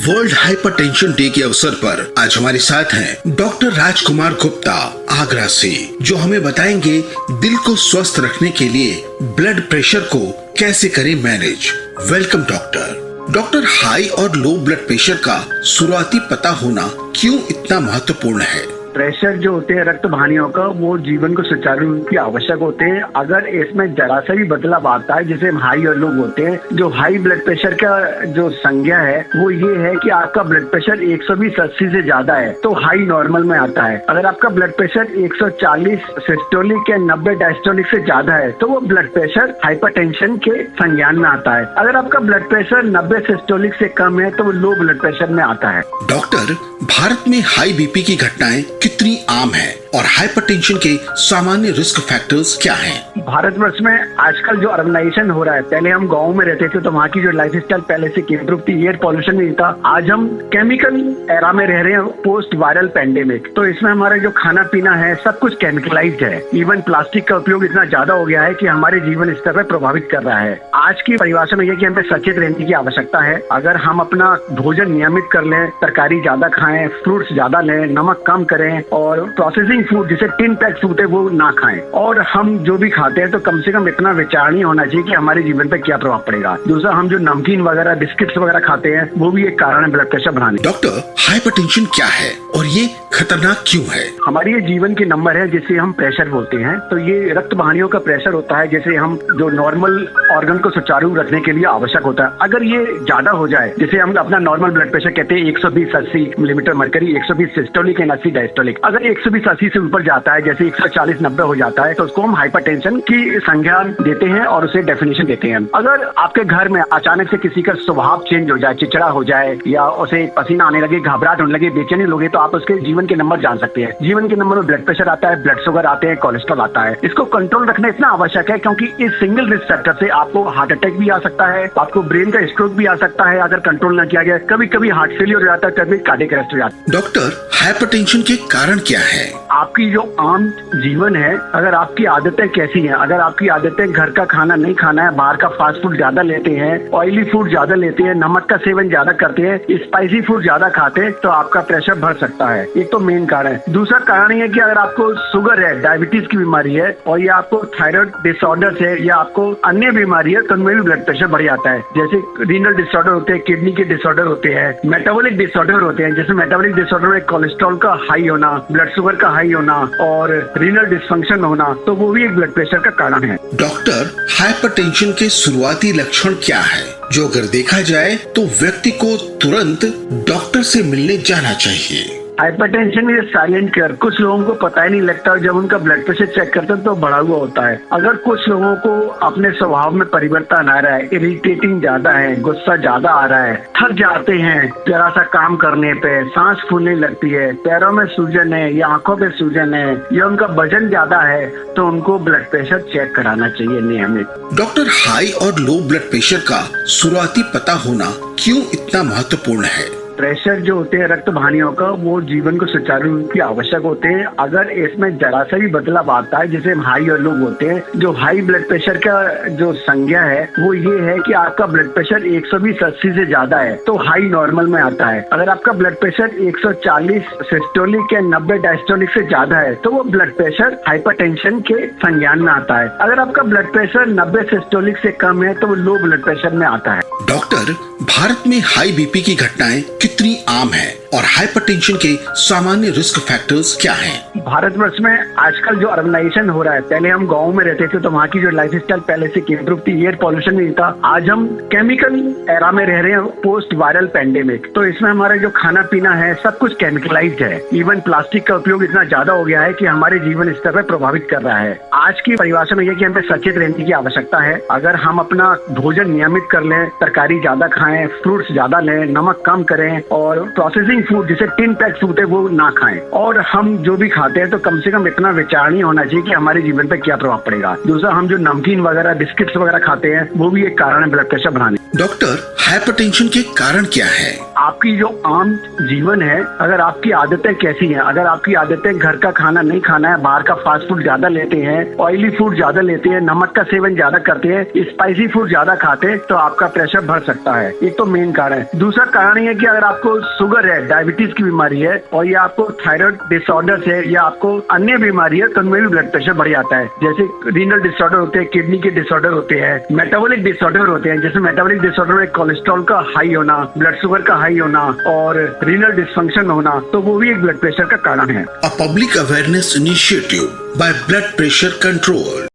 World hypertension day के अवसर पर आज हमारे साथ हैं डॉक्टर राजकुमार गुप्ता आगरा से, जो हमें बताएंगे दिल को स्वस्थ रखने के लिए ब्लड प्रेशर को कैसे करें मैनेज। वेलकम डॉक्टर, हाई और लो ब्लड प्रेशर का शुरुआती पता होना क्यों इतना महत्वपूर्ण है? प्रेशर जो होते हैं रक्त वाहिनियों का, वो जीवन को सुचारू रूप की आवश्यक होते हैं। अगर इसमें जरा सा भी बदलाव आता है, जैसे हाई और लो होते हैं, जो हाई ब्लड प्रेशर का जो संज्ञा है वो ये है कि आपका ब्लड प्रेशर 120/80 से ज्यादा है तो हाई नॉर्मल में आता है। अगर आपका ब्लड प्रेशर 140 सिस्टोलिक या 90 डायस्टोलिक से ज्यादा है तो वो ब्लड प्रेशर हाइपरटेंशन के संज्ञान में आता है। अगर आपका ब्लड प्रेशर 90 सिस्टोलिक से कम है तो वो लो ब्लड प्रेशर में आता है। डॉक्टर, भारत में हाई बीपी की घटनाएं कितनी आम है और हाइपरटेंशन के सामान्य रिस्क फैक्टर्स क्या हैं? भारतवर्ष में आजकल जो अर्बनाइजेशन हो रहा है, पहले हम गाँव में रहते थे तो वहाँ की जो लाइफ स्टाइल पहले से इम्प्रूव थी, एयर पॉल्यूशन नहीं था। आज हम केमिकल एरा में रह रहे हैं, पोस्ट वायरल पेंडेमिक। तो इसमें हमारा जो खाना पीना है सब कुछ केमिकलाइज्ड है। इवन प्लास्टिक का उपयोग इतना ज्यादा हो गया है कि हमारे जीवन स्तर पर प्रभावित कर रहा है। आज की परिभाषा में यह कि हमें सचेत रहने की आवश्यकता है। अगर हम अपना भोजन नियमित कर लें, तरकारी ज्यादा खाएं, फ्रूट्स ज्यादा लें, नमक कम करें और प्रोसेसिंग फूड जिसे टिन पैक फूड है वो ना खाएं, और हम जो भी खाते हैं तो कम से कम इतना विचारणीय होना चाहिए कि हमारे जीवन पे क्या प्रभाव पड़ेगा। दूसरा, हम जो नमकीन वगैरह बिस्किट्स वगैरह खाते हैं वो भी एक कारण है ब्लड प्रेशर बढ़ाने। डॉक्टर, हाइपरटेंशन क्या है और ये खतरनाक क्यों है? हमारी ये जीवन की नंबर है जिसे हम प्रेशर बोलते हैं। तो ये रक्त वाहिनियों का प्रेशर होता है, जैसे हम जो नॉर्मल ऑर्गन को सुचारू रखने के लिए आवश्यक होता है। अगर ये ज्यादा हो जाए, जैसे हम अपना नॉर्मल ब्लड प्रेशर कहते हैं 120/80 millimetre mercury, 120 systolic and 80 diastolic. अगर 120/80 से ऊपर जाता है, जैसे 140/90 हो जाता है, तो उसको हम हाइपरटेंशन की संज्ञा देते हैं और उसे डेफिनेशन देते हैं। अगर आपके घर में अचानक से किसी का स्वभाव चेंज हो जाए, चिड़चिड़ा हो जाए या उसे पसीना आने लगे, घबराहट होने लगे, बेचैनी लोगे, तो आप उसके जीवन के नंबर जान सकते हैं। जीवन के नंबर में ब्लड प्रेशर आता है, ब्लड शुगर आते हैं, कोलेस्ट्रॉल आता है। इसको कंट्रोल रखना इतना आवश्यक है क्योंकि इस सिंगल रिस्क फैक्टर से आपको हार्ट अटैक भी आ सकता है, आपको ब्रेन का स्ट्रोक भी आ सकता है अगर कंट्रोल न किया गया। कभी कभी हार्ट फेलियर हो जाता है, कभी कार्डियक अरेस्ट हो जाता है। डॉक्टर, हाइपरटेंशन के कारण क्या है? आपकी जो आम जीवन है, अगर आपकी आदतें कैसी हैं, अगर आपकी आदतें घर का खाना नहीं खाना है, बाहर का फास्ट फूड ज्यादा लेते हैं, ऑयली फूड ज्यादा लेते हैं, नमक का सेवन ज्यादा करते हैं, स्पाइसी फूड ज्यादा खाते हैं, तो आपका प्रेशर बढ़ सकता है। एक तो मेन कारण है। दूसरा कारण ये है कि अगर आपको शुगर है, डायबिटीज की बीमारी है और या आपको थायराइड डिसऑर्डर है या आपको अन्य बीमारी है, तो उनमें भी ब्लड प्रेशर बढ़ जाता है। जैसे रीनल डिसऑर्डर होते हैं, किडनी के डिसऑर्डर होते हैं, मेटाबॉलिक डिसऑर्डर होते हैं। जैसे मेटाबॉलिक डिसऑर्डर में कोलेस्ट्रॉल का हाई होना, ब्लड शुगर का हाई होना और रीनल डिस्फंक्शन होना, तो वो भी एक ब्लड प्रेशर का कारण है। डॉक्टर, हाइपरटेंशन के शुरुआती लक्षण क्या है जो अगर देखा जाए तो व्यक्ति को तुरंत डॉक्टर से मिलने जाना चाहिए? Hypertension is silent killer. कुछ लोगों को पता ही नहीं लगता, जब उनका ब्लड प्रेशर चेक करते हैं तो बढ़ा हुआ होता है। अगर कुछ लोगों को अपने स्वभाव में परिवर्तन आ रहा है, इरिटेटिंग ज्यादा है, गुस्सा ज्यादा आ रहा है, थक जाते हैं जरा सा काम करने पे, सांस फूलने लगती है, पैरों में सूजन है या आंखों पे सूजन है या उनका वजन ज्यादा है, तो उनको ब्लड प्रेशर चेक कराना चाहिए नियमित। डॉक्टर, हाई और लो ब्लड प्रेशर का शुरुआती पता होना क्यों इतना महत्वपूर्ण है? प्रेशर जो होते हैं रक्त वाहिनियों का, वो जीवन को सुचारू रूप की आवश्यक होते हैं। अगर इसमें जरा सा भी बदलाव आता है, जैसे हाई और लो होते हैं, जो हाई ब्लड प्रेशर का जो संज्ञा है वो ये है कि आपका ब्लड प्रेशर 120/80 से ज्यादा है तो हाई नॉर्मल में आता है। अगर आपका ब्लड प्रेशर 140 सिस्टोलिक या 90 डायस्टोलिक से ज्यादा है तो वो ब्लड प्रेशर हाइपरटेंशन के संज्ञान में आता है। अगर आपका ब्लड प्रेशर 90 सिस्टोलिक से कम है तो वो लो ब्लड प्रेशर में आता है। डॉक्टर, भारत में हाई बीपी की घटनाएं कितनी आम है और हाइपरटेंशन के सामान्य रिस्क फैक्टर्स क्या हैं? भारतवर्ष में आजकल जो अर्बनाइजेशन हो रहा है, पहले हम गाँव में रहते थे तो वहाँ की जो लाइफ स्टाइल पहले से इम्प्रूव थी, एयर पॉल्यूशन नहीं था। आज हम केमिकल एरा में रह रहे हैं, पोस्ट वायरल पेंडेमिक। तो इसमें हमारा जो खाना पीना है सब कुछ केमिकलाइज्ड है। इवन प्लास्टिक का उपयोग इतना ज्यादा हो गया है कि हमारे जीवन स्तर पर प्रभावित कर रहा है। आज की परिभाषा में यह कि हमें सचेत रहने की आवश्यकता है। अगर हम अपना भोजन नियमित कर लें, तरकारी ज्यादा खाएं, फ्रूट्स ज्यादा लें, नमक कम करें और प्रोसेसिंग फूड जिसे टिन पैक फूड है वो ना खाएं, और हम जो भी खाते हैं तो कम से कम इतना विचारणीय होना चाहिए कि हमारे जीवन पे क्या प्रभाव पड़ेगा। दूसरा, हम जो नमकीन वगैरह बिस्किट्स वगैरह खाते हैं वो भी एक कारण है ब्लड प्रेशर बढ़ाने। डॉक्टर, हाइपरटेंशन के कारण क्या है? आपकी जो आम जीवन है, अगर आपकी आदतें कैसी हैं, अगर आपकी आदतें घर का खाना नहीं खाना है, बाहर का फास्ट फूड ज्यादा लेते हैं, ऑयली फूड ज्यादा लेते हैं, नमक का सेवन ज्यादा करते हैं, स्पाइसी फूड ज्यादा खाते हैं, तो आपका प्रेशर बढ़ सकता है। एक तो मेन कारण है। दूसरा कारण ये है कि अगर आपको शुगर है, डायबिटीज की बीमारी है, और या आपको थायराइड डिसऑर्डर है, या आपको अन्य बीमारी है, तो उनमें भी ब्लड प्रेशर बढ़ जाता है। जैसे रीनल डिसऑर्डर होते हैं, किडनी के डिसऑर्डर होते हैं, मेटाबॉलिक डिसऑर्डर होते हैं। जैसे मेटाबॉलिक डिसऑर्डर में कोलेस्ट्रॉल का हाई होना, ब्लड शुगर का हाई होना और रीनल डिस्फंक्शन होना, तो वो भी एक ब्लड प्रेशर का कारण है। A public awareness initiative by Blood Pressure Control.